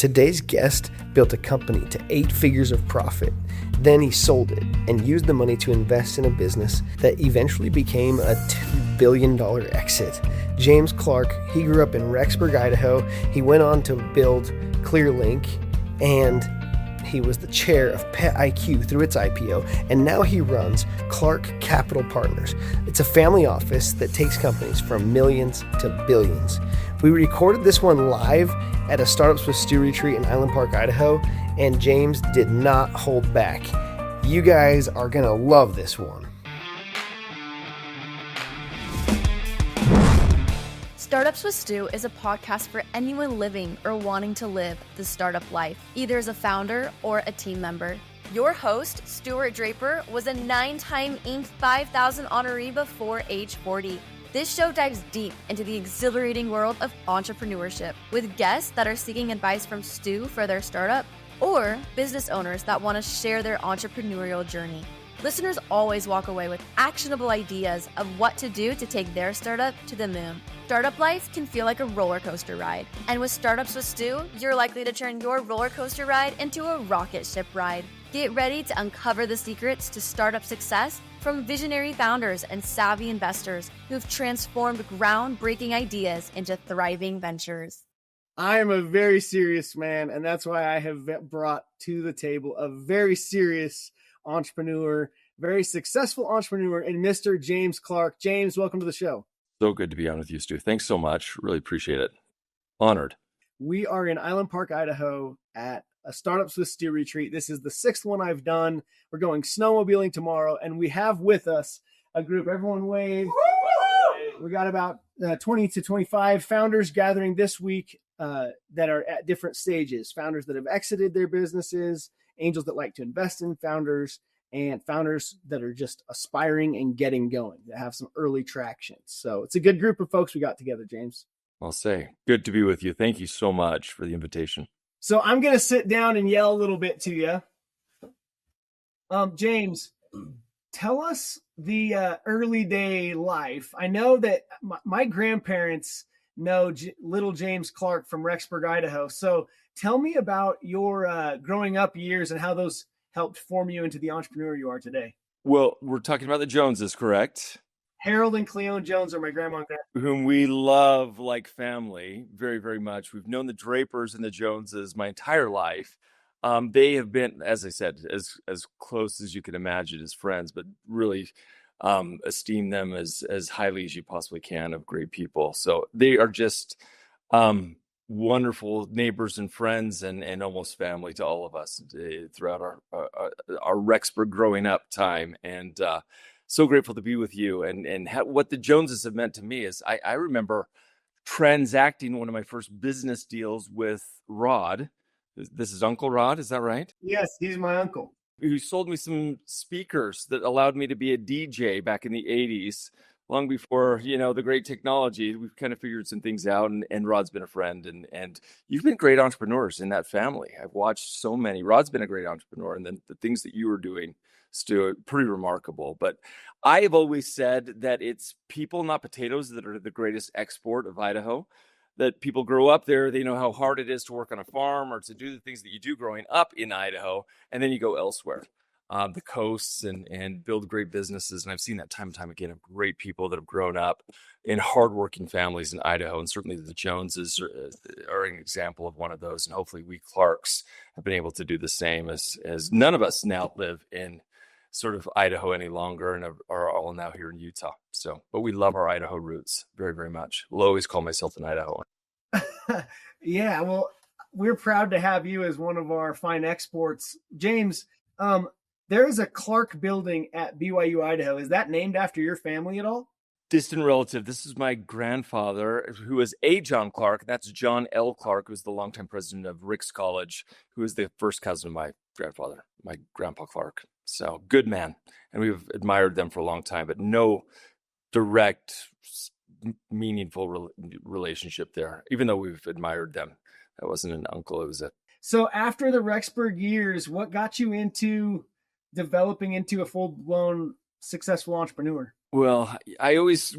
Today's guest built a company to 8 figures of profit. Then he sold it and used the money to invest in a business that eventually became a $2 billion exit. James Clarke, he grew up in Rexburg, Idaho. He went on to build ClearLink, and he was the chair of PetIQ through its IPO, and now he runs Clarke Capital Partners. It's a family office that takes companies from millions to billions. We recorded this one live at a Startup Solstice retreat in Island Park, Idaho, and James did not hold back. You guys are going to love this one. Startups with Stu is a podcast for anyone living or wanting to live the startup life, either as a founder or a team member. Your host, Stuart Draper, was a 9-time Inc. 5000 honoree before age 40. This show dives deep into the exhilarating world of entrepreneurship with guests that are seeking advice from Stu for their startup or business owners that want to share their entrepreneurial journey. Listeners always walk away with actionable ideas of what to do to take their startup to the moon. Startup life can feel like a roller coaster ride, and with Startups with Stu, you're likely to turn your roller coaster ride into a rocket ship ride. Get ready to uncover the secrets to startup success from visionary founders and savvy investors who've transformed groundbreaking ideas into thriving ventures. I am a very serious man, and that's why I have brought to the table a very serious entrepreneur, very successful entrepreneur, and Mr. James Clarke. James, welcome to the show. So good to be on with you, Stu. Thanks so much. Really appreciate it. Honored. We are in Island Park, Idaho at a Startup Solstice retreat. This is the 6th one I've done. We're going snowmobiling tomorrow, and we have with us a group. Everyone wave. We got about 20 to 25 founders gathering this week that are at different stages. Founders that have exited their businesses, angels that like to invest in founders, and founders that are just aspiring and getting going, that have some early traction. So it's a good group of folks we got together, James. I'll say, good to be with you. Thank you so much for the invitation. So I'm going to sit down and yell a little bit to you. James, tell us the early day life. I know that my grandparents know little James Clarke from Rexburg, Idaho. So tell me about your growing up years and how those helped form you into the entrepreneur you are today. Well, we're talking about the Joneses, correct? Harold and Cleone Jones are my grandma and grandpa. Whom we love like family very, very much. We've known the Drapers and the Joneses my entire life. They have been, as I said, as close as you can imagine as friends, but really esteem them as highly as you possibly can, of great people. So they are just wonderful neighbors and friends and almost family to all of us throughout our Rexburg growing up time. And so grateful to be with you. And what the Joneses have meant to me is I remember transacting one of my first business deals with Rod. This is Uncle Rod, is that right? Yes, he's my uncle. Who sold me some speakers that allowed me to be a DJ back in the 80s, long before, the great technology. We've kind of figured some things out, and Rod's been a friend, and you've been great entrepreneurs in that family. I've watched so many. Rod's been a great entrepreneur, and then the things that you were doing, Stu, pretty remarkable. But I have always said that it's people, not potatoes, that are the greatest export of Idaho. That people grow up there, they know how hard it is to work on a farm or to do the things that you do growing up in Idaho, and then you go elsewhere, the coasts, and build great businesses. And I've seen that time and time again of great people that have grown up in hardworking families in Idaho, and certainly the Joneses are an example of one of those. And hopefully we Clarkes have been able to do the same, as none of us now live in sort of Idaho any longer and are all now here in Utah. So, but we love our Idaho roots very, very much. I'll always call myself an Idahoan. Yeah, well, we're proud to have you as one of our fine exports. James, there is a Clarke building at BYU, Idaho. Is that named after your family at all? Distant relative. This is my grandfather, who is a John Clarke. That's John L. Clarke, who's the longtime president of Ricks College, who is the first cousin of my grandfather, my grandpa Clarke. So good man. And we've admired them for a long time, but no direct, meaningful relationship there, even though we've admired them. That wasn't an uncle. It was a... So after the Rexburg years, what got you into developing into a full-blown successful entrepreneur? Well, I always,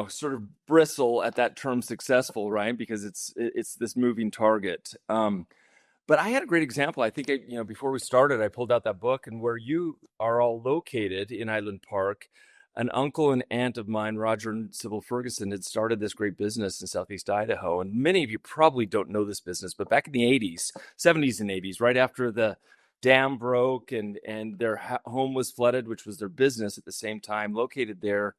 sort of bristle at that term successful, right? Because it's this moving target. But I had a great example. I think, before we started, I pulled out that book, and where you are all located in Island Park, an uncle and aunt of mine, Roger and Sybil Ferguson, had started this great business in Southeast Idaho. And many of you probably don't know this business, but back in the 80s, 70s and 80s, right after the dam broke and their home was flooded, which was their business at the same time, located there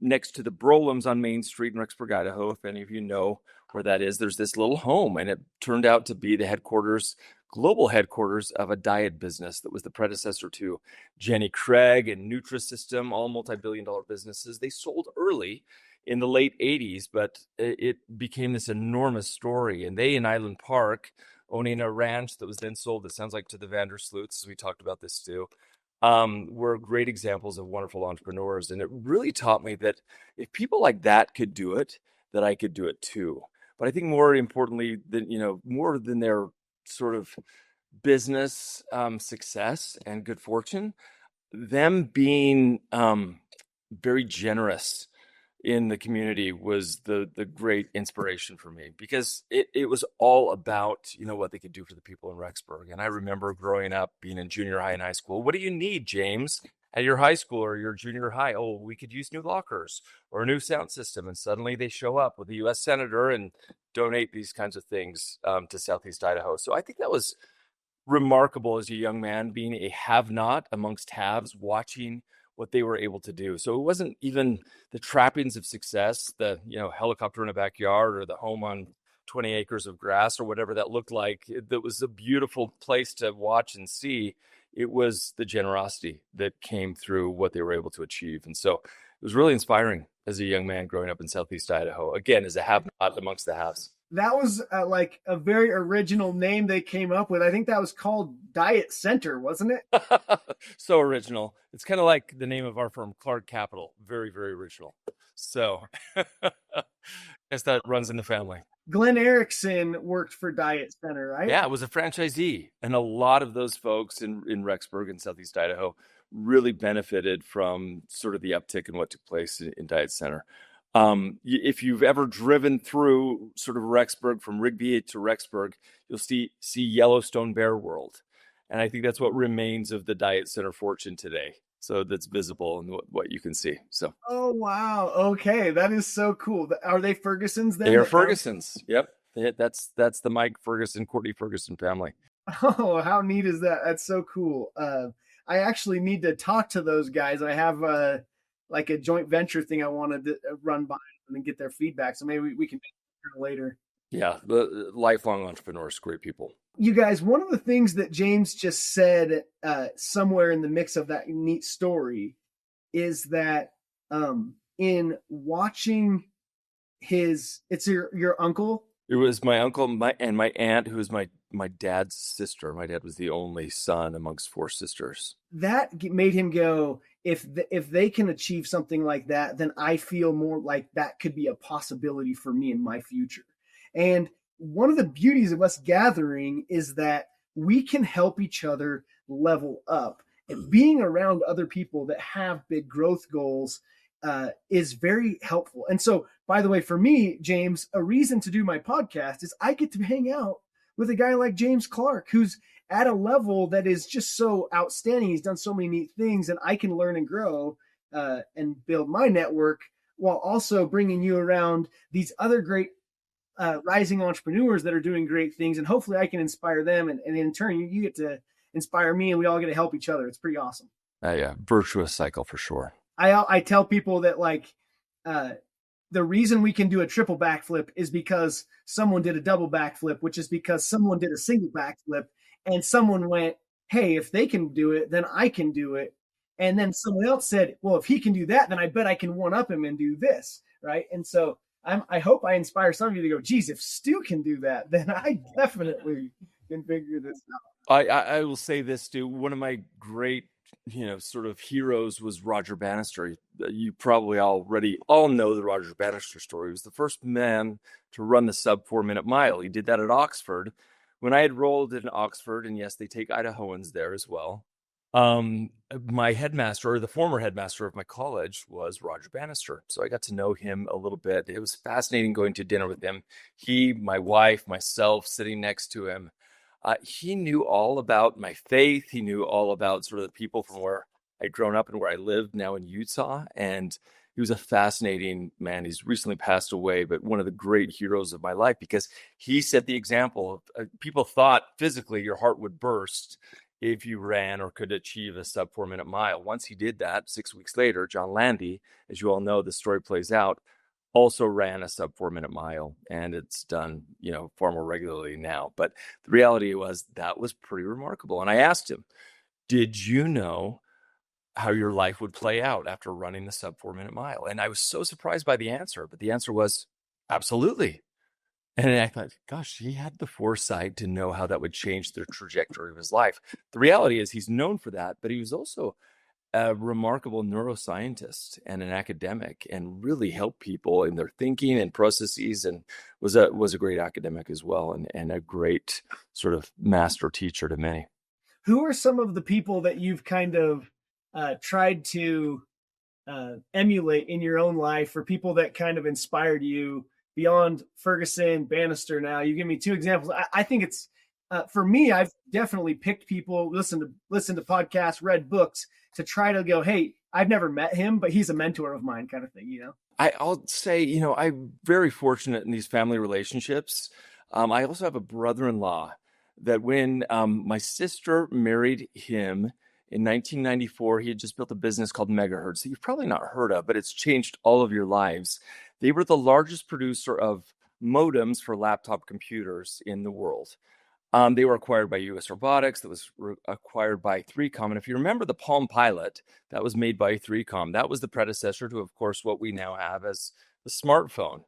next to the Brolams on Main Street in Rexburg, Idaho. If any of you know where that is, there's this little home, and it turned out to be the global headquarters of a diet business that was the predecessor to Jenny Craig and Nutrisystem, all multi-billion-dollar businesses. They sold early in the late 80s, but it became this enormous story. And they in Island Park, owning a ranch that was then sold, it sounds like, to the Vandersloots, as we talked about this too, were great examples of wonderful entrepreneurs. And it really taught me that if people like that could do it, that I could do it too. But I think more importantly more than their sort of business success and good fortune, them being very generous in the community was the great inspiration for me, because it was all about, what they could do for the people in Rexburg. And I remember growing up, being in junior high and high school. What do you need, James, at your high school or your junior high? Oh, we could use new lockers or a new sound system. And suddenly they show up with a U.S. senator and donate these kinds of things to Southeast Idaho. So I think that was remarkable as a young man, being a have-not amongst haves, watching what they were able to do. So it wasn't even the trappings of success, the helicopter in a backyard or the home on 20 acres of grass or whatever that looked like. That was a beautiful place to watch and see. It was the generosity that came through what they were able to achieve. And so it was really inspiring as a young man growing up in Southeast Idaho, again, as a have-not amongst the haves. That was like a very original name they came up with. I think that was called Diet Center, wasn't it? So original. It's kind of like the name of our firm, Clarke Capital. Very, very original. So I guess that runs in the family. Glenn Erickson worked for Diet Center, right? Yeah, it was a franchisee. And a lot of those folks in Rexburg and Southeast Idaho really benefited from sort of the uptick in what took place in Diet Center. If you've ever driven through sort of Rexburg, from Rigby to Rexburg, you'll see Yellowstone Bear World. And I think that's what remains of the Diet Center fortune today. So that's visible in what you can see. So. Oh, wow. Okay. That is so cool. Are they Fergusons then? They are Fergusons. Yep. That's the Mike Ferguson, Courtney Ferguson family. Oh, how neat is that? That's so cool. I actually need to talk to those guys. I have like a joint venture thing I wanted to run by and get their feedback. So maybe we can make it later. Yeah, the lifelong entrepreneurs, great people. You guys, one of the things that James just said somewhere in the mix of that neat story is that in watching it's your uncle. It was my uncle and my aunt, who was my dad's sister. My dad was the only son amongst four sisters. That made him go, if they can achieve something like that, then I feel more like that could be a possibility for me in my future. And one of the beauties of us gathering is that we can help each other level up. And being around other people that have big growth goals is very helpful. And so, by the way, for me, James, a reason to do my podcast is I get to hang out with a guy like James Clarke, who's at a level that is just so outstanding. He's done so many neat things, and I can learn and grow and build my network while also bringing you around these other great rising entrepreneurs that are doing great things. And hopefully I can inspire them. And in turn, you get to inspire me, and we all get to help each other. It's pretty awesome. Yeah, virtuous cycle for sure. I tell people that the reason we can do a triple backflip is because someone did a double backflip, which is because someone did a single backflip, and someone went, hey, if they can do it, then I can do it. And then someone else said, well, if he can do that, then I bet I can one up him and do this. Right. And so I hope I inspire some of you to go, geez, if Stu can do that, then I definitely can figure this out. I will say this, Stu. One of my great sort of heroes was Roger Bannister. You probably already all know the Roger Bannister story. He was the first man to run the sub 4-minute mile. He did that at Oxford. When I had rolled in Oxford, and yes, they take Idahoans there as well. Um, my headmaster, or the former headmaster of my college, was Roger Bannister. So I got to know him a little bit. It was fascinating going to dinner with him. He, my wife, myself sitting next to him. He knew all about my faith. He knew all about sort of the people from where I'd grown up and where I lived now in Utah. And he was a fascinating man. He's recently passed away, but one of the great heroes of my life, because he set the example. People thought physically your heart would burst if you ran or could achieve a sub 4 minute mile. Once he did that, 6 weeks later, John Landy, as you all know, the story plays out, also ran a sub 4 minute mile, and it's done, far more regularly now. But the reality was that was pretty remarkable. And I asked him, did you know how your life would play out after running the sub 4 minute mile? And I was so surprised by the answer, but the answer was absolutely. And I thought, gosh, he had the foresight to know how that would change the trajectory of his life. The reality is he's known for that, but he was also a remarkable neuroscientist and an academic, and really helped people in their thinking and processes, and was a great academic as well, and a great sort of master teacher to many. Who are some of the people that you've kind of tried to emulate in your own life, or people that kind of inspired you beyond Ferguson, Bannister? Now you give me two examples. I think it's for me, I've definitely picked people, listen to podcasts, read books to try to go, hey, I've never met him, but he's a mentor of mine, kind of thing, I'll say, I'm very fortunate in these family relationships. I also have a brother-in-law that when my sister married him in 1994, he had just built a business called Megahertz that you've probably not heard of, but it's changed all of your lives. They were the largest producer of modems for laptop computers in the world. They were acquired by US Robotics, that was acquired by 3Com. And if you remember the Palm Pilot, that was made by 3Com. That was the predecessor to, of course, what we now have as the smartphone.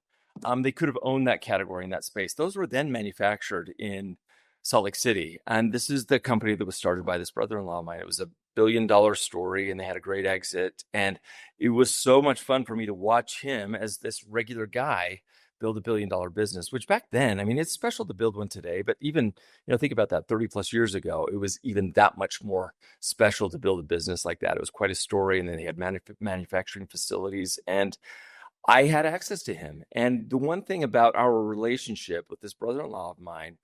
They could have owned that category in that space. Those were then manufactured in Salt Lake City. And this is the company that was started by this brother-in-law of mine. It was a billion-dollar story, and they had a great exit. And it was so much fun for me to watch him as this regular guy build a billion-dollar business, which back then, I mean, it's special to build one today, but even, think about that 30 plus years ago, it was even that much more special to build a business like that. It was quite a story. And then they had manufacturing facilities, and I had access to him. And the one thing about our relationship with this brother-in-law of mine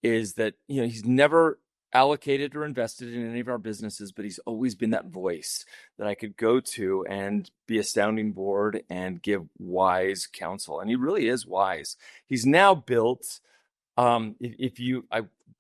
is that, he's never allocated or invested in any of our businesses, but he's always been that voice that I could go to and be a sounding board and give wise counsel. And he really is wise. He's now built, I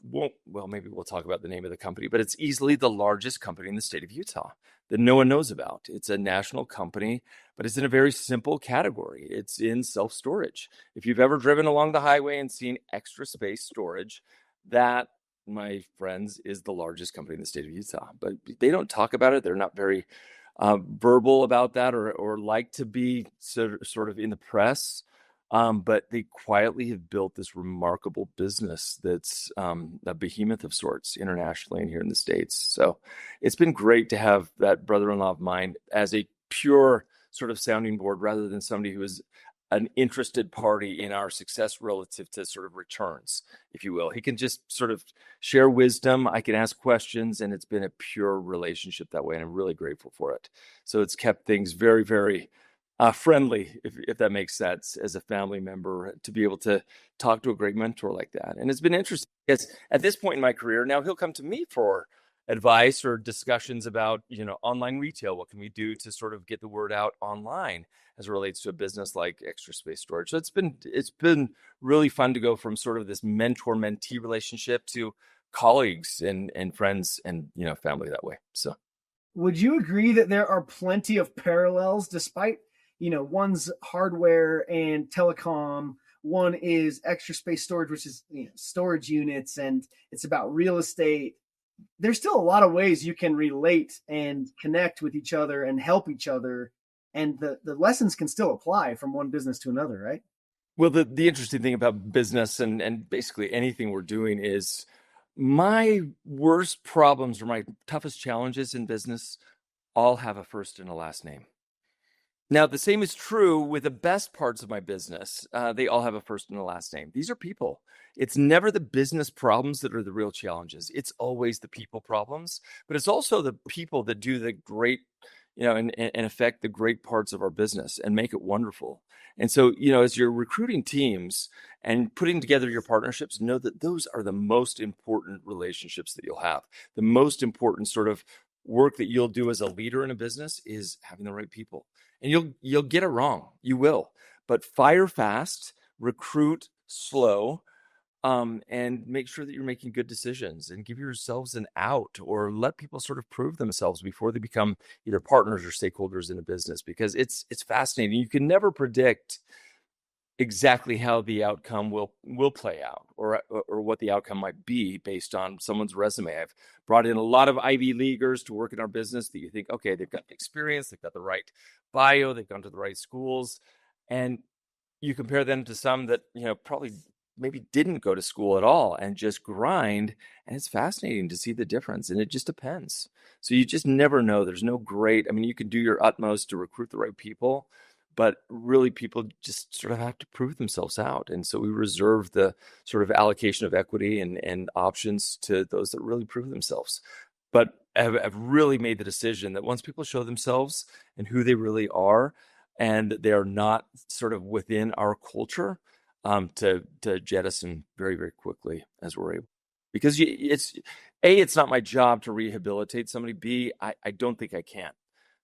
won't, well, maybe we'll talk about the name of the company, but it's easily the largest company in the state of Utah that no one knows about. It's a national company, but it's in a very simple category. It's in self-storage. If you've ever driven along the highway and seen extra space storage, that, my friends, is the largest company in the state of Utah. But they don't talk about it. They're not very verbal about that, or like to be sort of in the press. But they quietly have built this remarkable business that's a behemoth of sorts internationally and here in the States. So it's been great to have that brother-in-law of mine as a pure sort of sounding board, rather than somebody who is an interested party in our success relative to sort of returns, if you will. He can just sort of share wisdom. I can ask questions, and it's been a pure relationship that way. And I'm really grateful for it. So it's kept things very, very friendly, if that makes sense, as a family member, to be able to talk to a great mentor like that. And it's been interesting because at this point in my career, now he'll come to me for advice or discussions about, online retail. What can we do to sort of get the word out online as it relates to a business like Extra Space Storage? So it's been really fun to go from sort of this mentor-mentee relationship to colleagues and friends and, family that way. So would you agree that there are plenty of parallels, despite, one's hardware and telecom, one is Extra Space Storage, which is storage units, and it's about real estate? There's still a lot of ways you can relate and connect with each other and help each other. And the lessons can still apply from one business to another, right? Well, the interesting thing about business and basically anything we're doing is my worst problems or my toughest challenges in business all have a first and a last name. Now, the same is true with the best parts of my business. They all have a first and a last name. These are people. It's never the business problems that are the real challenges. It's always the people problems, but it's also the people that do the great, and affect the great parts of our business and make it wonderful. And so, as you're recruiting teams and putting together your partnerships, know that those are the most important relationships that you'll have. The most important sort of work that you'll do as a leader in a business is having the right people. And you'll get it wrong. You will. But fire fast, recruit slow, and make sure that you're making good decisions and give yourselves an out, or let people sort of prove themselves before they become either partners or stakeholders in a business, because it's fascinating. You can never predict exactly how the outcome will play out, or what the outcome might be based on someone's resume. I've brought in a lot of Ivy Leaguers to work in our business that you think, okay, they've got the experience, they've got the right bio, they've gone to the right schools, and you compare them to some that probably maybe didn't go to school at all and just grind, and it's fascinating to see the difference. And it just depends. So you just never know. There's no great, I mean, you can do your utmost to recruit the right people, but really people just sort of have to prove themselves out. And so we reserve the sort of allocation of equity and options to those that really prove themselves. But I've really made the decision that once people show themselves and who they really are, and they are not sort of within our culture, to jettison very, very quickly as we're able. Because it's not my job to rehabilitate somebody. B, I don't think I can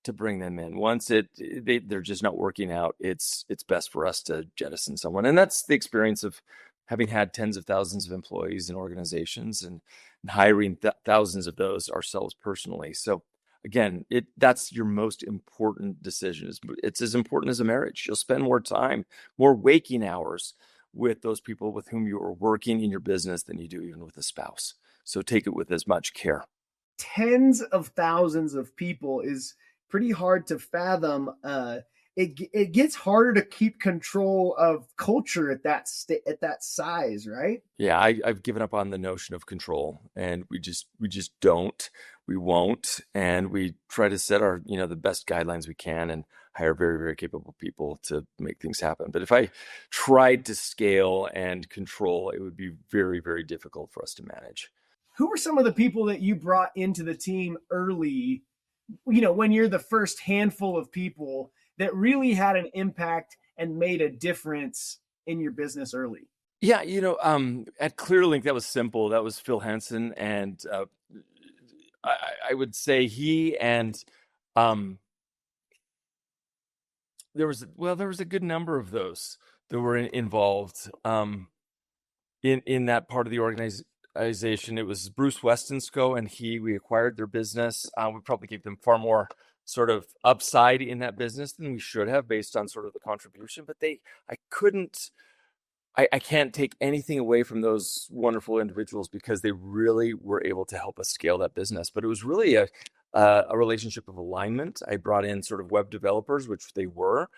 to bring them in. Once they're just not working out, it's best for us to jettison someone. And that's the experience of having had tens of thousands of employees in organizations and hiring thousands of those ourselves personally. So again, that's your most important decision. It's as important as a marriage. You'll spend more time, more waking hours with those people with whom you are working in your business than you do even with a spouse. So take it with as much care. Tens of thousands of people is pretty hard to fathom. It gets harder to keep control of culture at that size, right? Yeah, I've given up on the notion of control, and we just don't, we won't, and we try to set our the best guidelines we can and hire very, very capable people to make things happen. But if I tried to scale and control, it would be very, very difficult for us to manage. Who were some of the people that you brought into the team early, when you're the first handful of people that really had an impact and made a difference in your business early? Yeah, at ClearLink, that was simple. That was Phil Henson, and I would say he and there was a good number of those that were involved in that part of the organization. It was Bruce Westonsko and we acquired their business. We probably gave them far more sort of upside in that business than we should have based on sort of the contribution, but I can't take anything away from those wonderful individuals because they really were able to help us scale that business. But it was really a relationship of alignment. I brought in sort of web developers, which they were,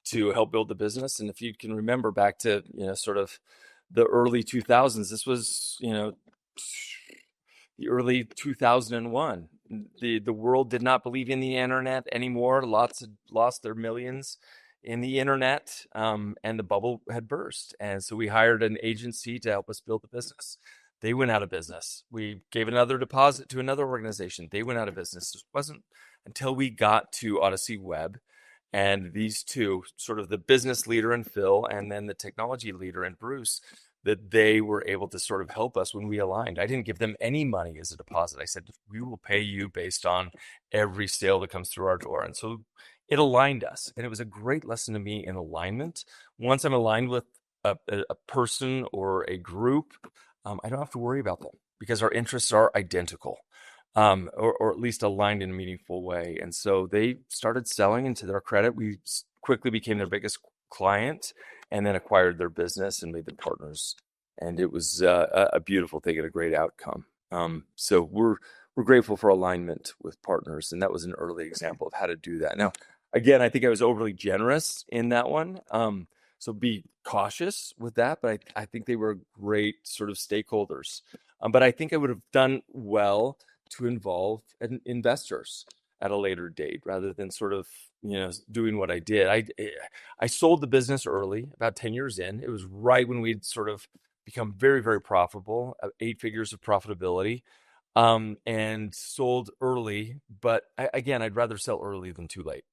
to help build the business. And if you can remember back to sort of the early 2000s, this was the early 2001. The world did not believe in the internet anymore. Lots had lost their millions in the internet, and the bubble had burst. And so we hired an agency to help us build the business. They went out of business. We gave another deposit to another organization. They went out of business. It wasn't until we got to Odyssey Web, and these two, sort of the business leader in Phil and then the technology leader in Bruce, that they were able to sort of help us when we aligned. I didn't give them any money as a deposit. I said, we will pay you based on every sale that comes through our door. And so it aligned us. And it was a great lesson to me in alignment. Once I'm aligned with a person or a group, I don't have to worry about them because our interests are identical, or at least aligned in a meaningful way. And so they started selling, and to their credit, we quickly became their biggest client and then acquired their business and made them partners. And it was a beautiful thing and a great outcome. So we're grateful for alignment with partners. And that was an early example of how to do that. Now, again, I think I was overly generous in that one. So be cautious with that. But I think they were great sort of stakeholders. But I think I would have done well to involve investors. at a later date rather than sort of, doing what I did. I sold the business early, about 10 years in. It was right when we'd sort of become very, very profitable, 8 figures of profitability, and sold early. But again, I'd rather sell early than too late.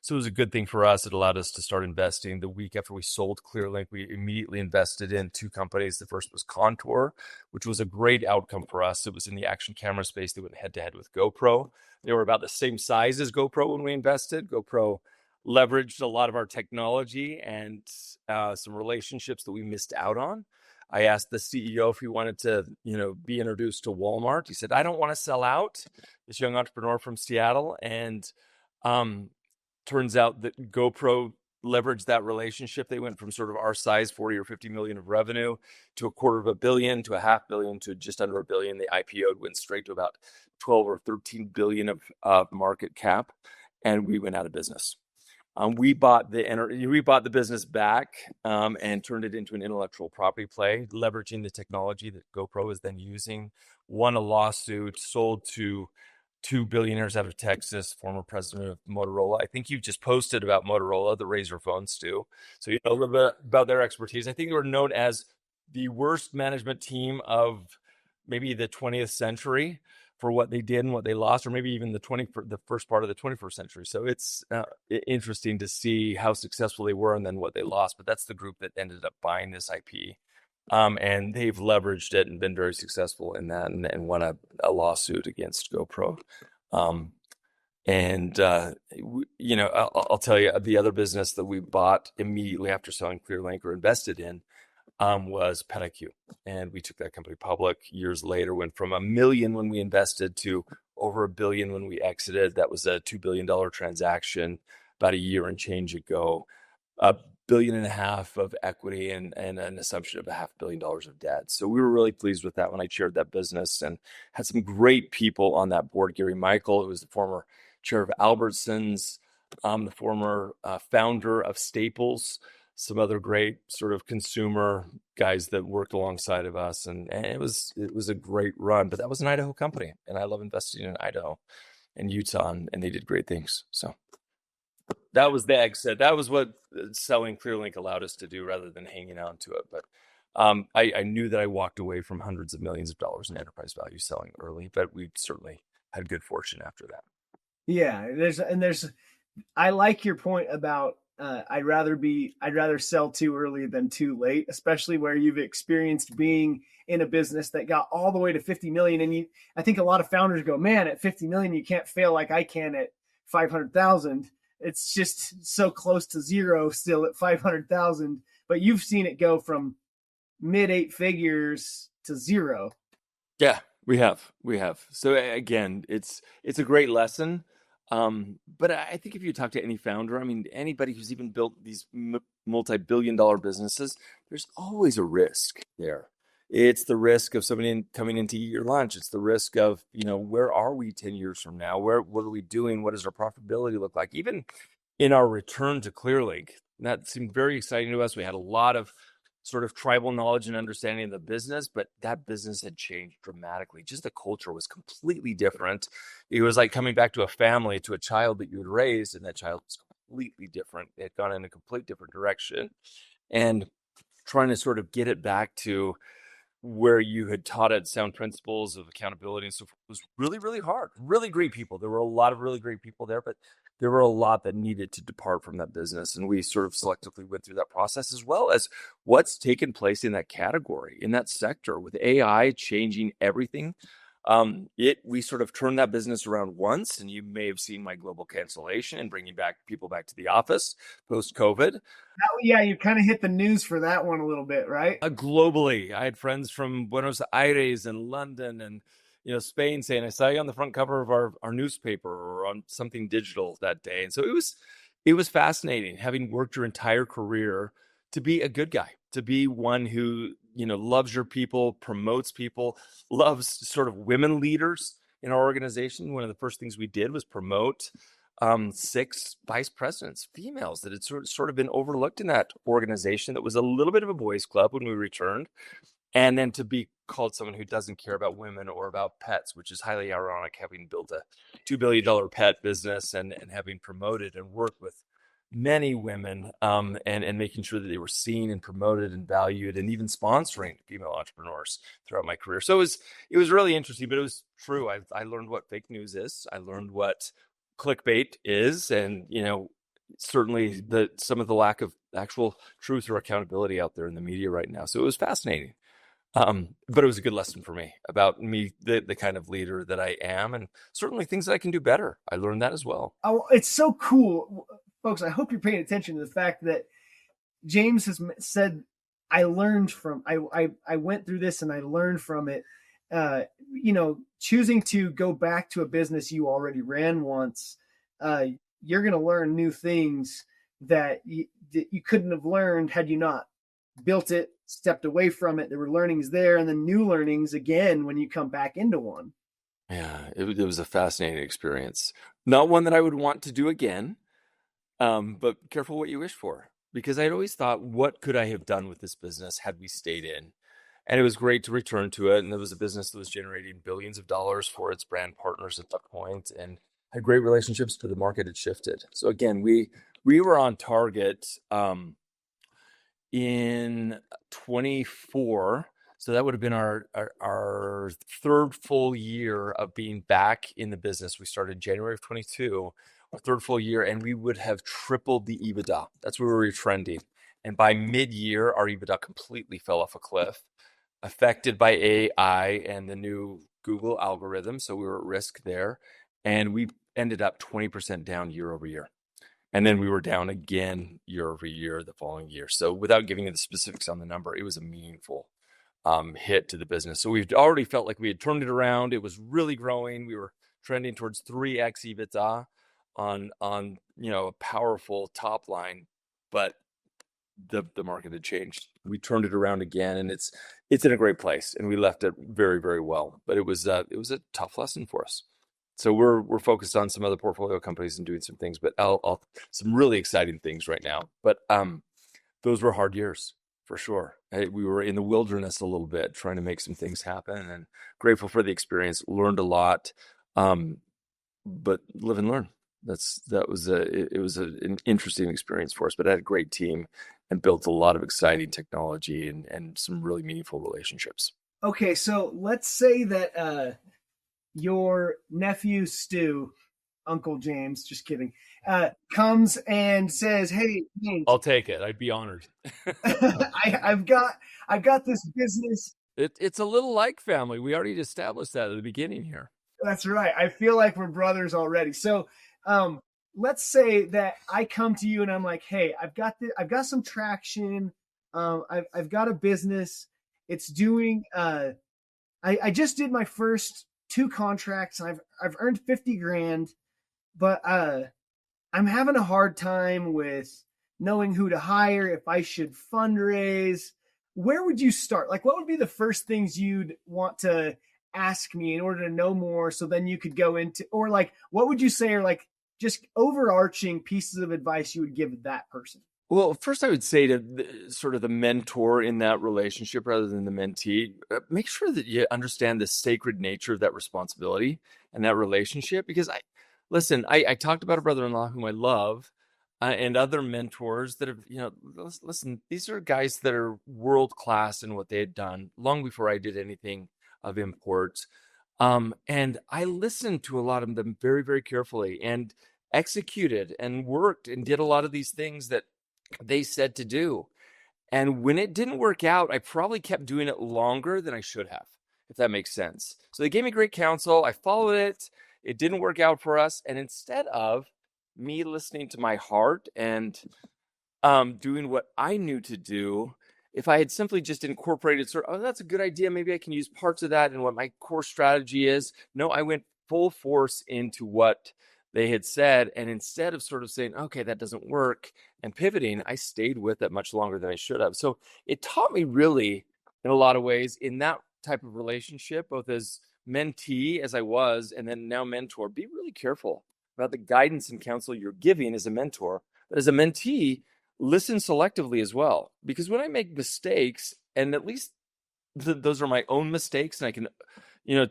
So it was a good thing for us. It allowed us to start investing. The week after we sold ClearLink, we immediately invested in 2 companies. The first was Contour, which was a great outcome for us. It was in the action camera space. They went head to head with GoPro. They were about the same size as GoPro when we invested. GoPro leveraged a lot of our technology and some relationships that we missed out on. I asked the CEO if he wanted to, be introduced to Walmart. He said, "I don't want to sell out." This young entrepreneur from Seattle, and turns out that GoPro leveraged that relationship. They went from sort of our size, 40 or 50 million of revenue, to $250 million, to $500 million, to just under $1 billion. They IPO'd, went straight to about 12 or 13 billion of market cap, and we went out of business. We bought the business back and turned it into an intellectual property play, leveraging the technology that GoPro is then using. Won a lawsuit, sold to 2 billionaires out of Texas, former president of Motorola. I think you just posted about Motorola, the Razr phone, Stu. So you know a little bit about their expertise. I think they were known as the worst management team of maybe the 20th century for what they did and what they lost, or maybe even the first part of the 21st century. So it's interesting to see how successful they were and then what they lost. But that's the group that ended up buying this IP. And they've leveraged it and been very successful in that, and won a lawsuit against GoPro. I'll tell you, the other business that we bought immediately after selling ClearLink, or invested in, was PetIQ. And we took that company public years later, went from $1 million when we invested to over $1 billion when we exited. That was a $2 billion transaction about a year and change ago. $1.5 billion of equity and an assumption of $500 million of debt. So we were really pleased with that when I chaired that business, and had some great people on that board. Gary Michael, who was the former chair of Albertsons, the former founder of Staples, some other great sort of consumer guys that worked alongside of us. And it was a great run, but that was an Idaho company, and I love investing in Idaho and Utah, and they did great things. So that was the exit. That was what selling ClearLink allowed us to do, rather than hanging on to it. But I knew that I walked away from hundreds of millions of dollars in enterprise value selling early, but we certainly had good fortune after that. Yeah, I like your point about I'd rather sell too early than too late, especially where you've experienced being in a business that got all the way to 50 million. And I think a lot of founders go, man, at 50 million, you can't fail like I can at 500,000. It's just so close to zero still at 500,000, but you've seen it go from mid 8 figures to zero. Yeah, we have. So again, it's a great lesson. But I think if you talk to any founder, I mean, anybody who's even built these multi-billion-dollar businesses, there's always a risk there. It's the risk of somebody coming in to eat your lunch. It's the risk of, where are we 10 years from now? What are we doing? What does our profitability look like? Even in our return to ClearLink, that seemed very exciting to us. We had a lot of sort of tribal knowledge and understanding of the business, but that business had changed dramatically. Just the culture was completely different. It was like coming back to a family, to a child that you had raised, and that child was completely different. It had gone in a complete different direction. And trying to sort of get it back to where you had taught it sound principles of accountability and so forth was really, really hard. Really great people. There were a lot of really great people there, but there were a lot that needed to depart from that business. And we sort of selectively went through that process, as well as what's taken place in that category, in that sector, with AI changing everything. We sort of turned that business around once, and you may have seen my global cancellation and bringing people back to the office post-COVID. Yeah, you kind of hit the news for that one a little bit, right? Globally, I had friends from Buenos Aires and London and Spain saying, "I saw you on the front cover of our newspaper or on something digital that day." And so it was fascinating, having worked your entire career, to be a good guy, to be one who loves your people, promotes people, loves sort of women leaders in our organization. One of the first things we did was promote 6 vice presidents, females, that had sort of been overlooked in that organization. That was a little bit of a boys' club when we returned. And then to be called someone who doesn't care about women or about pets, which is highly ironic, having built a $2 billion pet business and having promoted and worked with many women, and making sure that they were seen and promoted and valued, and even sponsoring female entrepreneurs throughout my career. So it was really interesting, but it was true. I learned what fake news is. I learned what clickbait is, and certainly some of the lack of actual truth or accountability out there in the media right now. So it was fascinating. But it was a good lesson for me about me, the kind of leader that I am, and certainly things that I can do better. I learned that as well. Oh, it's so cool, folks. I hope you're paying attention to the fact that James has said, I learned from, I went through this and I learned from it. Choosing to go back to a business you already ran once, you're going to learn new things that you couldn't have learned had you not built it, stepped away from it. There were learnings there, and then new learnings again when you come back into one. Yeah, it was a fascinating experience. Not one that I would want to do again, but careful what you wish for, because I'd always thought, what could I have done with this business had we stayed in? And it was great to return to it. And it was a business that was generating billions of dollars for its brand partners at that point, and had great relationships, but the market had shifted. So again, we were on target in 24. So that would have been our third full year of being back in the business. We started January of 22, our third full year, and we would have tripled the EBITDA. That's where we were trending. And by mid-year, our EBITDA completely fell off a cliff, affected by AI and the new Google algorithm. So we were at risk there. And we ended up 20% down year over year. And then we were down again year over year the following year. So without giving you the specifics on the number, it was a meaningful hit to the business. So we've already felt like we had turned it around. It was really growing. We were trending towards 3x EBITDA on a powerful top line, but the market had changed. We turned it around again, and it's in a great place, and we left it very, very well. But it was a tough lesson for us. So we're focused on some other portfolio companies and doing some things, but some really exciting things right now. But those were hard years for sure. We were in the wilderness a little bit, trying to make some things happen, and grateful for the experience. Learned a lot, but live and learn. It was an interesting experience for us, but I had a great team and built a lot of exciting technology and some really meaningful relationships. Okay, so let's say that your nephew Stu, Uncle James, just kidding, comes and says, "Hey, James, I'll take it. I'd be honored." I've got this business. It's a little like family. We already established that at the beginning here. That's right. I feel like we're brothers already. So, let's say that I come to you and I'm like, "Hey, I've got some traction. I've got a business. It's doing. I just did my first 2 contracts, and I've earned 50 grand, but I'm having a hard time with knowing who to hire, if I should fundraise. Where would you start? Like, what would be the first things you'd want to ask me in order to know more, so then you could go into, or like, what would you say are like just overarching pieces of advice you would give that person? Well, first I would say to sort of the mentor in that relationship rather than the mentee, make sure that you understand the sacred nature of that responsibility and that relationship. Because I talked about a brother-in-law whom I love, and other mentors that have, listen, these are guys that are world-class in what they had done long before I did anything of import. And I listened to a lot of them very, very carefully and executed and worked and did a lot of these things that they said to do. And when it didn't work out, I probably kept doing it longer than I should have, if that makes sense. So they gave me great counsel. I followed it. It didn't work out for us. And instead of me listening to my heart and doing what I knew to do, if I had simply just incorporated that's a good idea, maybe I can use parts of that and what my core strategy is. No, I went full force into what they had said. And instead of sort of saying, okay, that doesn't work, and pivoting, I stayed with it much longer than I should have. So it taught me really, in a lot of ways, in that type of relationship, both as mentee as I was, and then now mentor, be really careful about the guidance and counsel you're giving as a mentor. But as a mentee, listen selectively as well. Because when I make mistakes, and at least those are my own mistakes, and I can,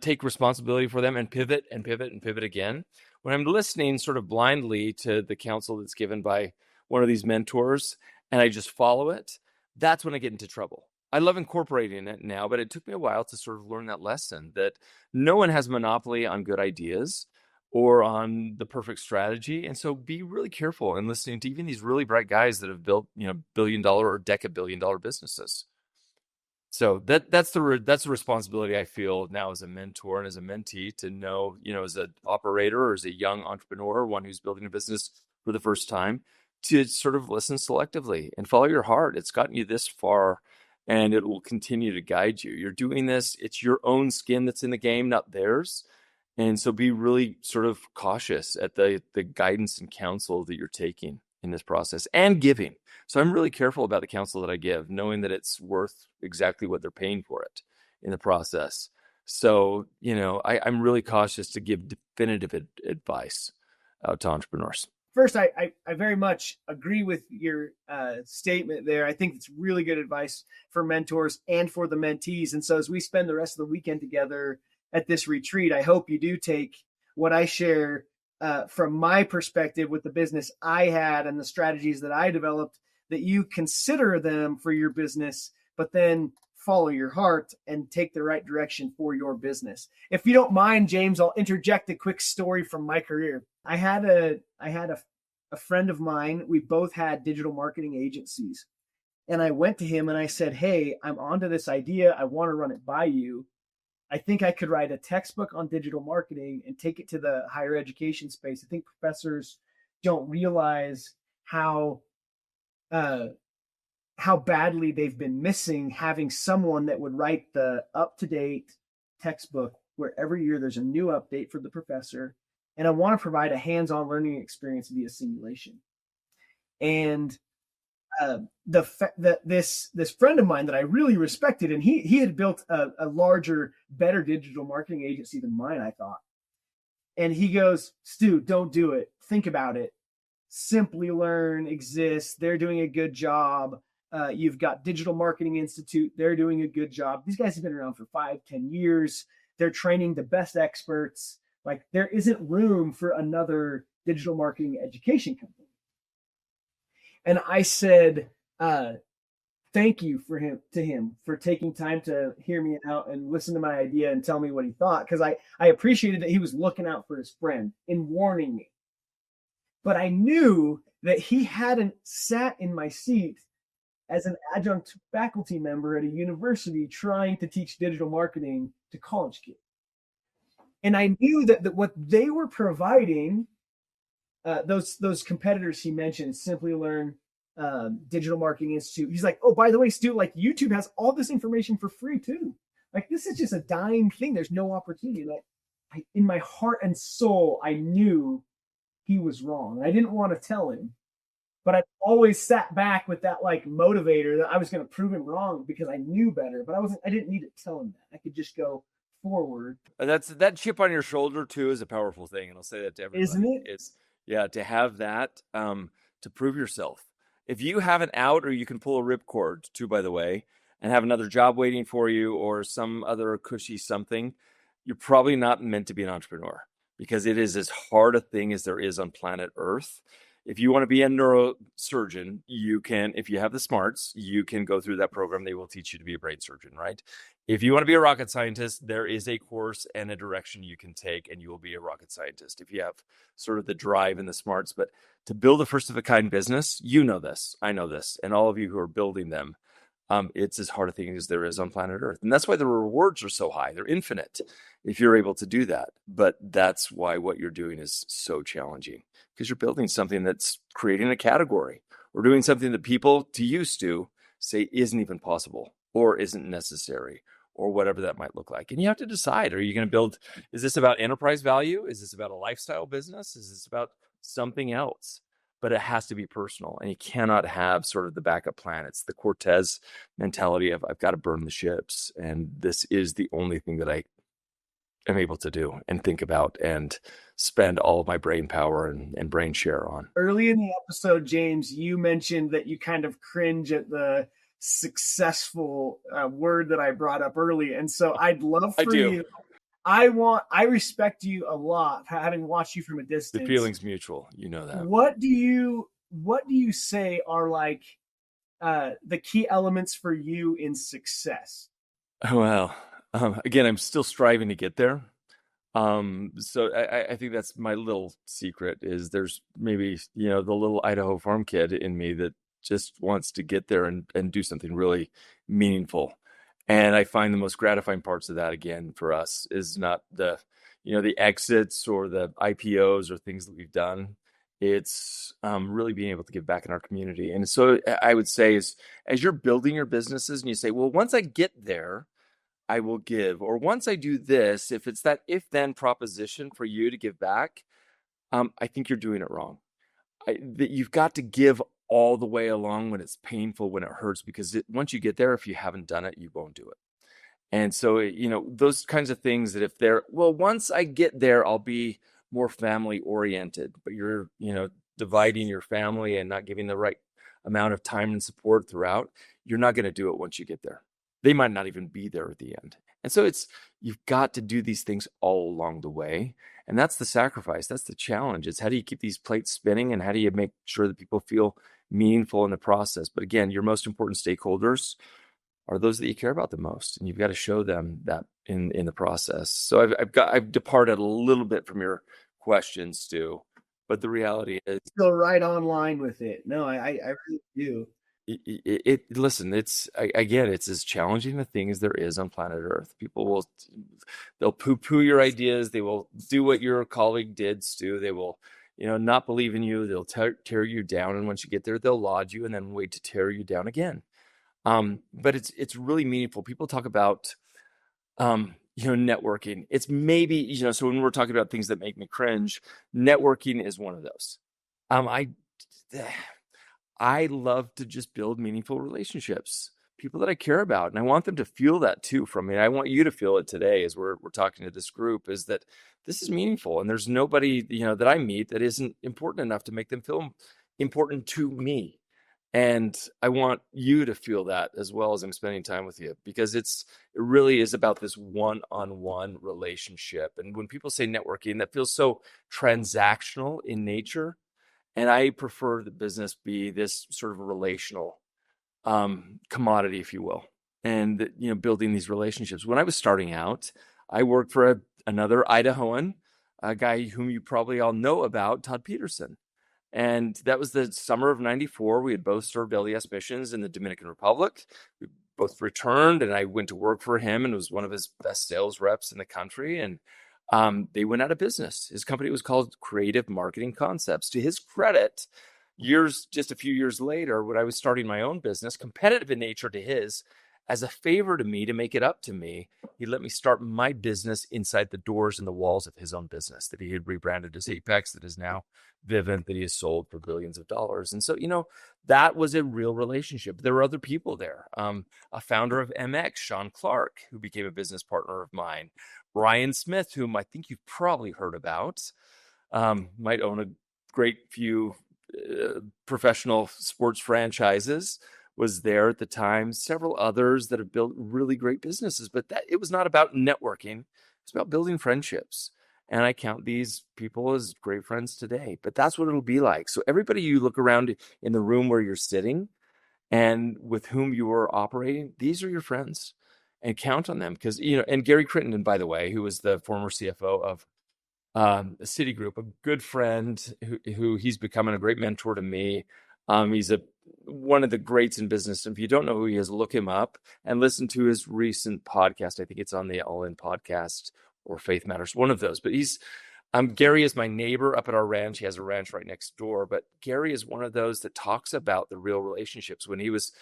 take responsibility for them and pivot and pivot and pivot again. When I'm listening sort of blindly to the counsel that's given by one of these mentors and I just follow it, that's when I get into trouble. I love incorporating it now, but it took me a while to sort of learn that lesson that no one has monopoly on good ideas or on the perfect strategy. And so be really careful in listening to even these really bright guys that have built, billion-dollar or deca-billion-dollar businesses. So that's the responsibility I feel now as a mentor and as a mentee to know, as an operator or as a young entrepreneur, one who's building a business for the first time, to sort of listen selectively and follow your heart. It's gotten you this far and it will continue to guide you. You're doing this. It's your own skin that's in the game, not theirs. And so be really sort of cautious at the guidance and counsel that you're taking in this process and giving. So I'm really careful about the counsel that I give, knowing that it's worth exactly what they're paying for it in the process. So, I'm really cautious to give definitive advice out to entrepreneurs. First, I very much agree with your statement there. I think it's really good advice for mentors and for the mentees. And so as we spend the rest of the weekend together at this retreat, I hope you do take what I share from my perspective with the business I had and the strategies that I developed, that you consider them for your business, but then follow your heart and take the right direction for your business. If you don't mind, James, I'll interject a quick story from my career. I had a friend of mine. We both had digital marketing agencies. And I went to him and I said, hey, I'm onto this idea. I want to run it by you. I think I could write a textbook on digital marketing and take it to the higher education space. I think professors don't realize how badly they've been missing having someone that would write the up-to-date textbook where every year there's a new update for the professor. And I want to provide a hands-on learning experience via simulation. And this friend of mine that I really respected, and he had built a larger, better digital marketing agency than mine, I thought. And he goes, Stu, don't do it. Think about it. Simply Learn exists. They're doing a good job. You've got Digital Marketing Institute. They're doing a good job. These guys have been around for 5-10 years. They're training the best experts. Like, there isn't room for another digital marketing education company. And I said, thank you to him for taking time to hear me out and listen to my idea and tell me what he thought. Because I appreciated that he was looking out for his friend and warning me. But I knew that he hadn't sat in my seat as an adjunct faculty member at a university trying to teach digital marketing to college kids. And I knew that what they were providing, those competitors he mentioned, Simply Learn, Digital Marketing Institute. He's like, oh, by the way, Stu, like, YouTube has all this information for free too. Like, this is just a dying thing. There's no opportunity. Like, in my heart and soul, I knew he was wrong. I didn't want to tell him, but I always sat back with that like motivator that I was going to prove him wrong because I knew better. But I didn't need to tell him that. I could just go forward. That chip on your shoulder too is a powerful thing, and I'll say that to everybody. Isn't it? It's to have that to prove yourself. If you have an out, or you can pull a ripcord too, by the way, and have another job waiting for you or some other cushy something, you're probably not meant to be an entrepreneur, because it is as hard a thing as there is on planet Earth. If you want to be a neurosurgeon, you can, if you have the smarts, you can go through that program. They will teach you to be a brain surgeon, right? If you want to be a rocket scientist, there is a course and a direction you can take, and you will be a rocket scientist if you have sort of the drive and the smarts. But to build a first of a kind business, you know this, I know this, and all of you who are building them, it's as hard a thing as there is on planet Earth. And that's why the rewards are so high. They're infinite if you're able to do that. But that's why what you're doing is so challenging, because you're building something that's creating a category or doing something that people, to you, Stu, say isn't even possible or isn't necessary or whatever that might look like. And you have to decide, are you going to build, is this about enterprise value? Is this about a lifestyle business? Is this about something else? But it has to be personal, and you cannot have sort of the backup plan. It's the Cortez mentality of, I've got to burn the ships, and this is the only thing that I am able to do and think about and spend all of my brain power and brain share on. Early in the episode, James, you mentioned that you kind of cringe at the successful word that I brought up early. And so I'd love for you. I respect you a lot, having watched you from a distance. The feeling's mutual, you know that. What do you say are like the key elements for you in success? Well, again, I'm still striving to get there. So I think that's my little secret is there's maybe, the little Idaho farm kid in me that just wants to get there and do something really meaningful. And I find the most gratifying parts of that, again, for us is not the exits or the IPOs or things that we've done. It's really being able to give back in our community. And so I would say is as you're building your businesses and you say, well, once I get there, I will give, or once I do this, if it's that if-then proposition for you to give back, I think you're doing it wrong. That you've got to give all the way along when it's painful, when it hurts, because once you get there, if you haven't done it, you won't do it. And so, those kinds of things that if once I get there, I'll be more family oriented, but you're, dividing your family and not giving the right amount of time and support throughout, you're not going to do it once you get there. They might not even be there at the end. And so you've got to do these things all along the way. And that's the sacrifice. That's the challenge. It's how do you keep these plates spinning and how do you make sure that people feel meaningful in the process? But again, your most important stakeholders are those that you care about the most. And you've got to show them that in the process. So I've departed a little bit from your question, Stu, but the reality is still right on line with it. No, I really do. Listen, it's as challenging a thing as there is on planet Earth. They'll poo-poo your ideas. They will do what your colleague did, Stu. They will, not believe in you. They'll tear you down. And once you get there, they'll laud you and then wait to tear you down again. But it's really meaningful. People talk about, networking. It's maybe, so when we're talking about things that make me cringe, networking is one of those. I love to just build meaningful relationships, people that I care about. And I want them to feel that too from me. I want you to feel it today as we're talking to this group, is that this is meaningful. And there's nobody, that I meet that isn't important enough to make them feel important to me. And I want you to feel that as well as I'm spending time with you, because it really is about this one-on-one relationship. And when people say networking, that feels so transactional in nature. And I prefer the business be this sort of a relational commodity, if you will, and building these relationships. When I was starting out, I worked for another Idahoan, a guy whom you probably all know about, Todd Peterson. And that was the summer of '94. We had both served LDS missions in the Dominican Republic. We both returned, and I went to work for him and was one of his best sales reps in the country. And they went out of business. His company was called Creative Marketing Concepts. To his credit, just a few years later, when I was starting my own business, competitive in nature to his, as a favor to me, to make it up to me, he let me start my business inside the doors and the walls of his own business that he had rebranded as Apex, that is now Vivint, that he has sold for billions of dollars. And so, that was a real relationship. There were other people there. A founder of MX, Sean Clarke, who became a business partner of mine. Ryan Smith, whom I think you've probably heard about, might own a great few professional sports franchises, was there at the time. Several others that have built really great businesses, but it was not about networking. It's about building friendships. And I count these people as great friends today, but that's what it'll be like. So everybody you look around in the room where you're sitting and with whom you are operating, these are your friends, and count on them. Because, and Gary Crittenden, by the way, who was the former CFO of Citigroup, a good friend who he's becoming a great mentor to me. He's one of the greats in business. If you don't know who he is, look him up and listen to his recent podcast. I think it's on the All In podcast or Faith Matters, one of those. But Gary is my neighbor up at our ranch. He has a ranch right next door. But Gary is one of those that talks about the real relationships. When he was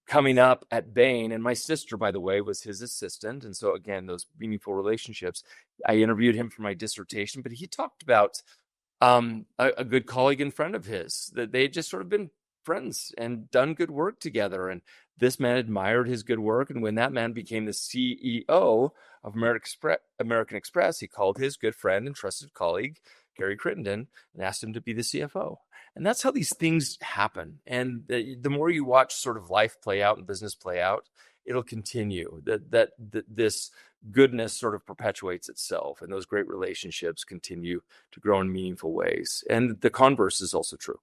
coming up at Bain, and my sister, by the way, was his assistant. And so again, those meaningful relationships, I interviewed him for my dissertation, but he talked about a good colleague and friend of his, that they had just sort of been friends and done good work together. And this man admired his good work. And when that man became the CEO of American Express, he called his good friend and trusted colleague, Gary Crittenden, and asked him to be the CFO. And that's how these things happen. And the more you watch sort of life play out and business play out, it'll continue. That this goodness sort of perpetuates itself, and those great relationships continue to grow in meaningful ways. And the converse is also true.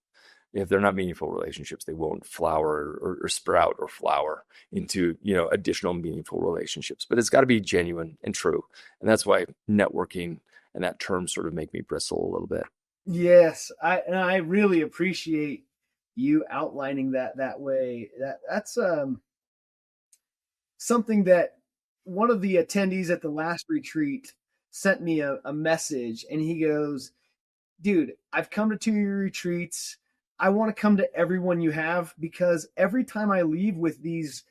If they're not meaningful relationships, they won't flower or sprout or flower into, additional meaningful relationships. But it's got to be genuine and true. And that's why networking and that term sort of make me bristle a little bit. Yes, I really appreciate you outlining that way. That's something that one of the attendees at the last retreat sent me a message, and he goes, "Dude, I've come to 2 of your retreats. I want to come to everyone you have, because every time I leave with these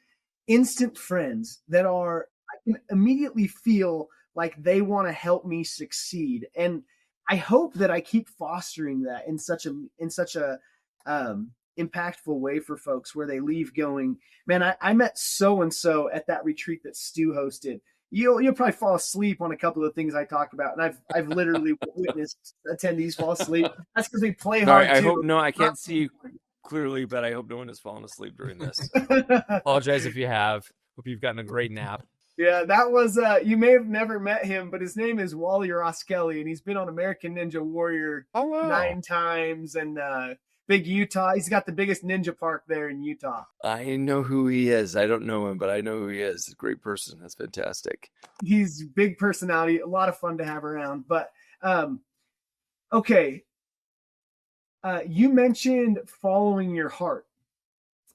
instant friends that I can immediately feel like they want to help me succeed." And I hope that I keep fostering that in such a impactful way for folks, where they leave going, "Man, I met so-and-so at that retreat that Stu hosted." You'll probably fall asleep on a couple of things I talked about, and I've literally witnessed attendees fall asleep. That's because we play hard. I hope I can't see you clearly, but I hope no one has fallen asleep during this. Apologize if you have. Hope you've gotten a great nap. Yeah, that was you may have never met him, but his name is Wally Roskelly, and he's been on American Ninja Warrior 9 times, and big Utah. He's got the biggest ninja park there in Utah. I know who he is. I don't know him, but I know who he is. A great person. That's fantastic. He's a big personality, a lot of fun to have around. But okay, you mentioned following your heart.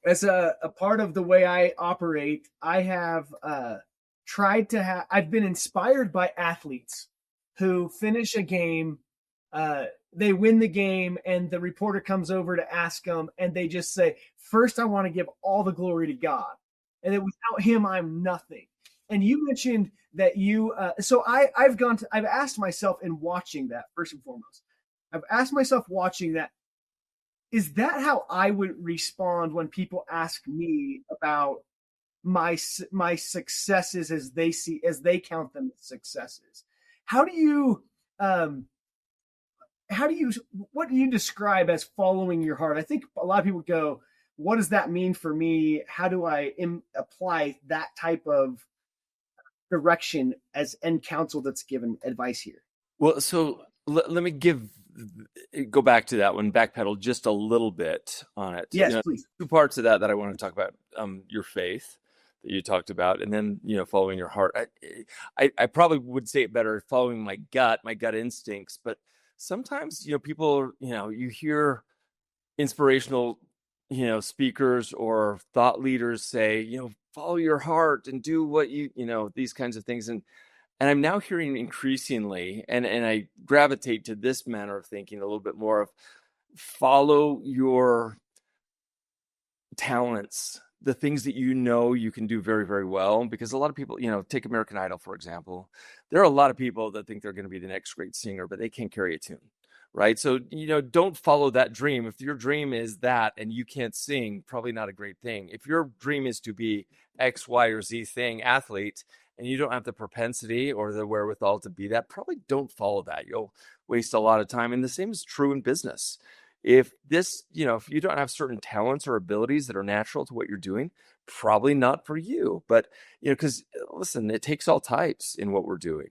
As a part of the way I operate, I have I've been inspired by athletes who finish a game, they win the game, and the reporter comes over to ask them, and they just say, "First, I want to give all the glory to God, and that without Him, I'm nothing." And you mentioned that so I've asked myself in watching that, first and foremost, I've asked myself watching that, is that how I would respond when people ask me about my successes as they count them as successes? What do you describe as following your heart? I think a lot of people go, what does that mean for me? How do I apply that type of direction as end counsel that's given advice here? Well, so let me go back to that one, backpedal just a little bit on it. Yes, please. 2 parts of that I want to talk about. Your faith that you talked about, and then, following your heart. I probably would say it better, following my gut instincts. But sometimes, people, you hear inspirational, speakers or thought leaders say, follow your heart and do what these kinds of things. And I'm now hearing increasingly, and I gravitate to this manner of thinking a little bit more of follow your talents, the things that you can do very, very well. Because a lot of people, take American Idol, for example. There are a lot of people that think they're going to be the next great singer, but they can't carry a tune, right? So, don't follow that dream. If your dream is that and you can't sing, probably not a great thing. If your dream is to be X, Y, or Z thing athlete, and you don't have the propensity or the wherewithal to be that, probably don't follow that. You'll waste a lot of time. And the same is true in business. If if you don't have certain talents or abilities that are natural to what you're doing, probably not for you. But, because listen, it takes all types in what we're doing.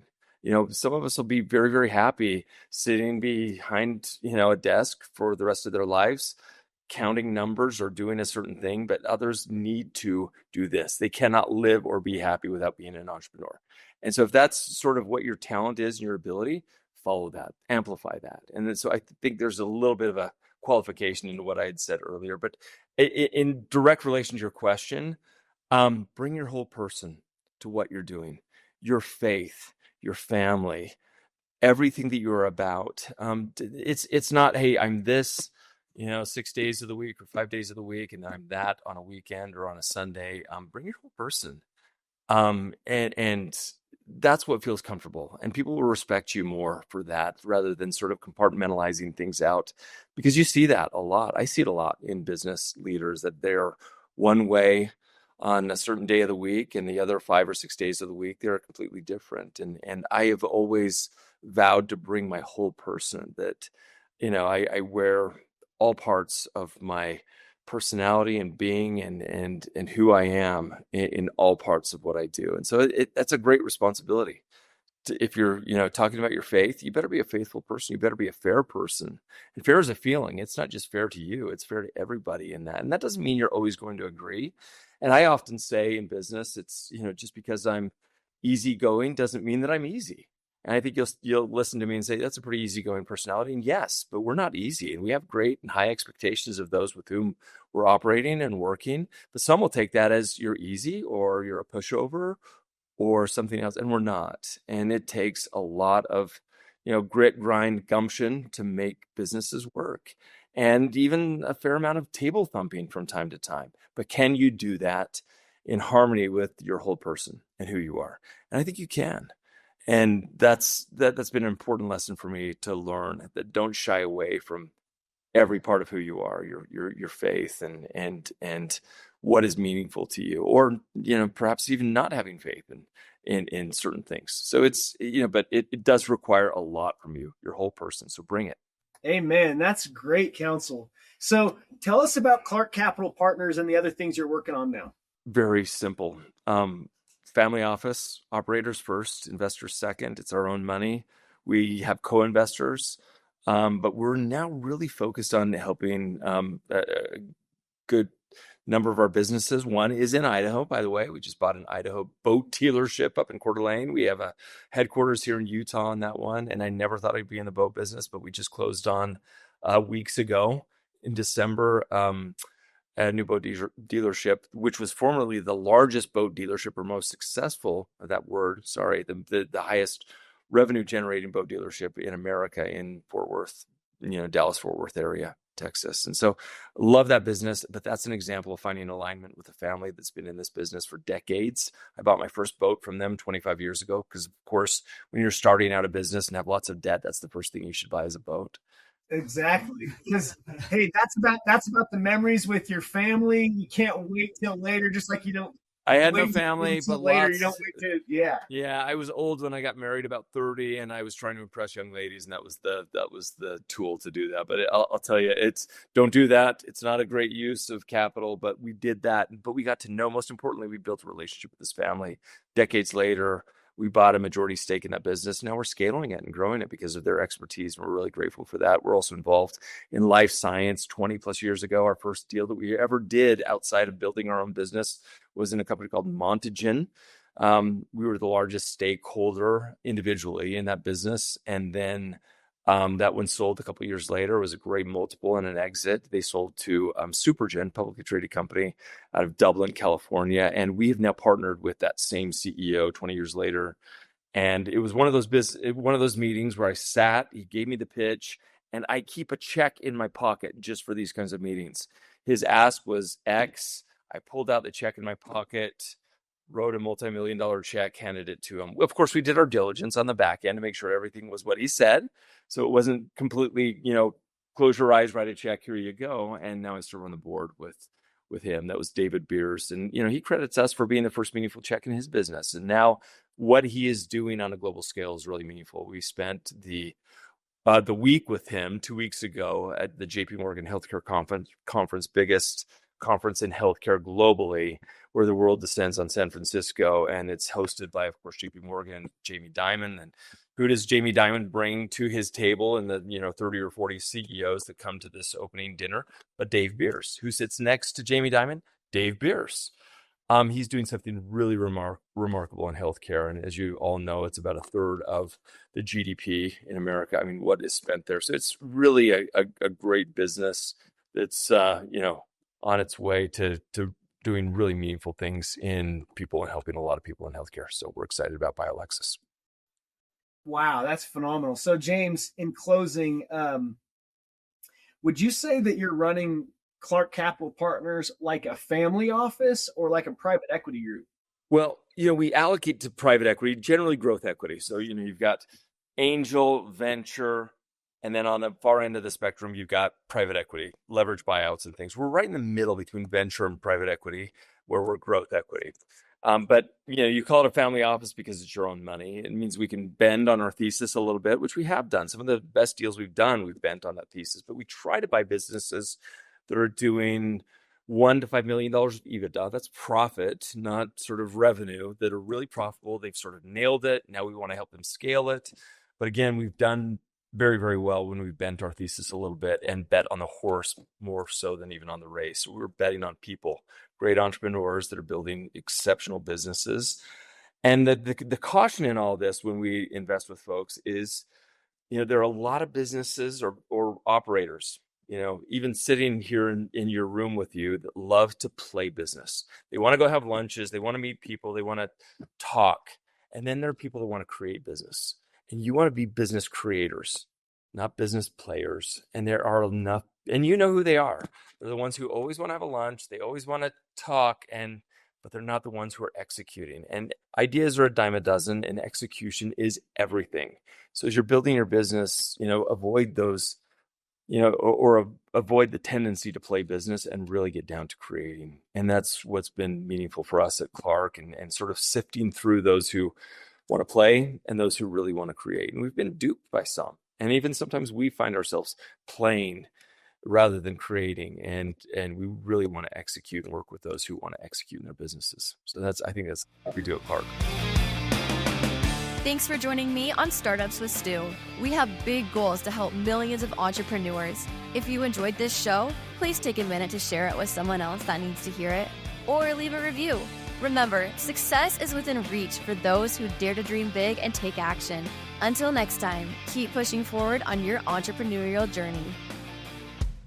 Some of us will be very, very happy sitting behind, a desk for the rest of their lives, counting numbers or doing a certain thing, but others need to do this. They cannot live or be happy without being an entrepreneur. And so if that's sort of what your talent is and your ability, follow that, amplify that. And then, so I think there's a little bit of a qualification into what I had said earlier, but in direct relation to your question, bring your whole person to what you're doing, your faith, your family, everything that you're about. It's not, hey, I'm this, 6 days of the week or 5 days of the week, and I'm that on a weekend or on a Sunday. Bring your whole person. And that's what feels comfortable, and people will respect you more for that rather than sort of compartmentalizing things out, because you see that a lot. I see it a lot in business leaders, that they're one way on a certain day of the week, and the other 5 or 6 days of the week, they're completely different. And I have always vowed to bring my whole person, that, I wear all parts of my personality and being and who I am in all parts of what I do. And so that's a great responsibility. If you're, talking about your faith, you better be a faithful person. You better be a fair person. And fair is a feeling. It's not just fair to you. It's fair to everybody in that. And that doesn't mean you're always going to agree. And I often say in business, it's, just because I'm easygoing doesn't mean that I'm easy. And I think you'll listen to me and say, that's a pretty easygoing personality. And yes, but we're not easy. And we have great and high expectations of those with whom we're operating and working. But some will take that as you're easy or you're a pushover or something else, and we're not. And it takes a lot of, grit, grind, gumption to make businesses work, and even a fair amount of table thumping from time to time. But can you do that in harmony with your whole person and who you are? And I think you can. And that's been an important lesson for me to learn, that don't shy away from every part of who you are, your faith and what is meaningful to you, or perhaps even not having faith in certain things. So it's but it does require a lot from you, your whole person. So bring it. Amen. That's great counsel. So tell us about Clarke Capital Partners and the other things you're working on now. Very simple. Family office, operators first, investors second. It's our own money. We have co-investors. But we're now really focused on helping a good number of our businesses. One is in Idaho, by the way. We just bought an Idaho boat dealership up in Coeur d'Alene. We have a headquarters here in Utah on that one. And I never thought I'd be in the boat business, but we just closed on weeks ago in December. A new boat dealership, which was formerly the largest boat dealership, or most successful, the highest revenue generating boat dealership in America, in Fort Worth, Dallas, Fort Worth area, Texas. And so love that business, but that's an example of finding alignment with a family that's been in this business for decades. I bought my first boat from them 25 years ago, because of course, when you're starting out a business and have lots of debt, that's the first thing you should buy is a boat. Exactly. Because hey, that's about the memories with your family. You can't wait till later, just like you don't. I had no family, but later lots. You don't wait to, yeah. Yeah, I was old when I got married, about 30, and I was trying to impress young ladies, and that was the tool to do that. But I'll tell you, don't do that. It's not a great use of capital, but we did that. But we got to know, most importantly, we built a relationship with this family. Decades later, we bought a majority stake in that business. Now we're scaling it and growing it because of their expertise, and we're really grateful for that. We're also involved in life science. 20 plus years ago, our first deal that we ever did outside of building our own business was in a company called Montagen. We were the largest stakeholder individually in that business. And then that one sold a couple of years later. It was a great multiple and an exit. They sold to Supergen, publicly traded company out of Dublin, California. And we have now partnered with that same CEO 20 years later. And it was one of those meetings where I sat, he gave me the pitch, and I keep a check in my pocket just for these kinds of meetings. His ask was X. I pulled out the check in my pocket, wrote a multi-million-dollar check, handed it to him. Of course, we did our diligence on the back end to make sure everything was what he said. So it wasn't completely, close your eyes, write a check, here you go. And now I serve on the board with him. That was David Beers. And, he credits us for being the first meaningful check in his business. And now what he is doing on a global scale is really meaningful. We spent the week with him 2 weeks ago at the JP Morgan Healthcare Conference, biggest conference in healthcare globally, where the world descends on San Francisco, and it's hosted by, of course, JP Morgan, Jamie Dimon. And who does Jamie Dimon bring to his table and the 30 or 40 CEOs that come to this opening dinner? But Dave Beers. Who sits next to Jamie Dimon? Dave Beers. He's doing something really remarkable in healthcare. And as you all know, it's about a third of the GDP in America. I mean, what is spent there? So it's really a great business that's, on its way to doing really meaningful things in people and helping a lot of people in healthcare. So we're excited about BioLexis. Wow, that's phenomenal. So James, in closing, would you say that you're running Clarke Capital Partners like a family office or like a private equity group? Well, we allocate to private equity, generally growth equity. So, you've got angel, venture, and then on the far end of the spectrum, you've got private equity, leverage buyouts and things. We're right in the middle between venture and private equity, where we're growth equity. But you call it a family office because it's your own money. It means we can bend on our thesis a little bit, which we have done. Some of the best deals we've done, we've bent on that thesis. But we try to buy businesses that are doing $1 to $5 million of EBITDA. That's profit, not sort of revenue, that are really profitable. They've sort of nailed it. Now we want to help them scale it. But again, we've done very, very well when we bent our thesis a little bit and bet on the horse more so than even on the race. So we were betting on people, great entrepreneurs that are building exceptional businesses. And the caution in all this when we invest with folks is, there are a lot of businesses or operators, even sitting here in your room with you, that love to play business. They want to go have lunches. They want to meet people. They want to talk. And then there are people that want to create business. And you want to be business creators, not business players. And there are enough, and you know who they are. They're the ones who always want to have a lunch. They always want to talk, but they're not the ones who are executing. And ideas are a dime a dozen, and execution is everything. So as you're building your business, avoid those, or avoid the tendency to play business and really get down to creating. And that's what's been meaningful for us at Clarke, and sort of sifting through those who want to play and those who really want to create. And we've been duped by some. And even sometimes we find ourselves playing rather than creating. And we really want to execute and work with those who want to execute in their businesses. So I think that's what we do at Clarke. Thanks for joining me on Startups with Stu. We have big goals to help millions of entrepreneurs. If you enjoyed this show, please take a minute to share it with someone else that needs to hear it, or leave a review. Remember, success is within reach for those who dare to dream big and take action. Until next time, keep pushing forward on your entrepreneurial journey.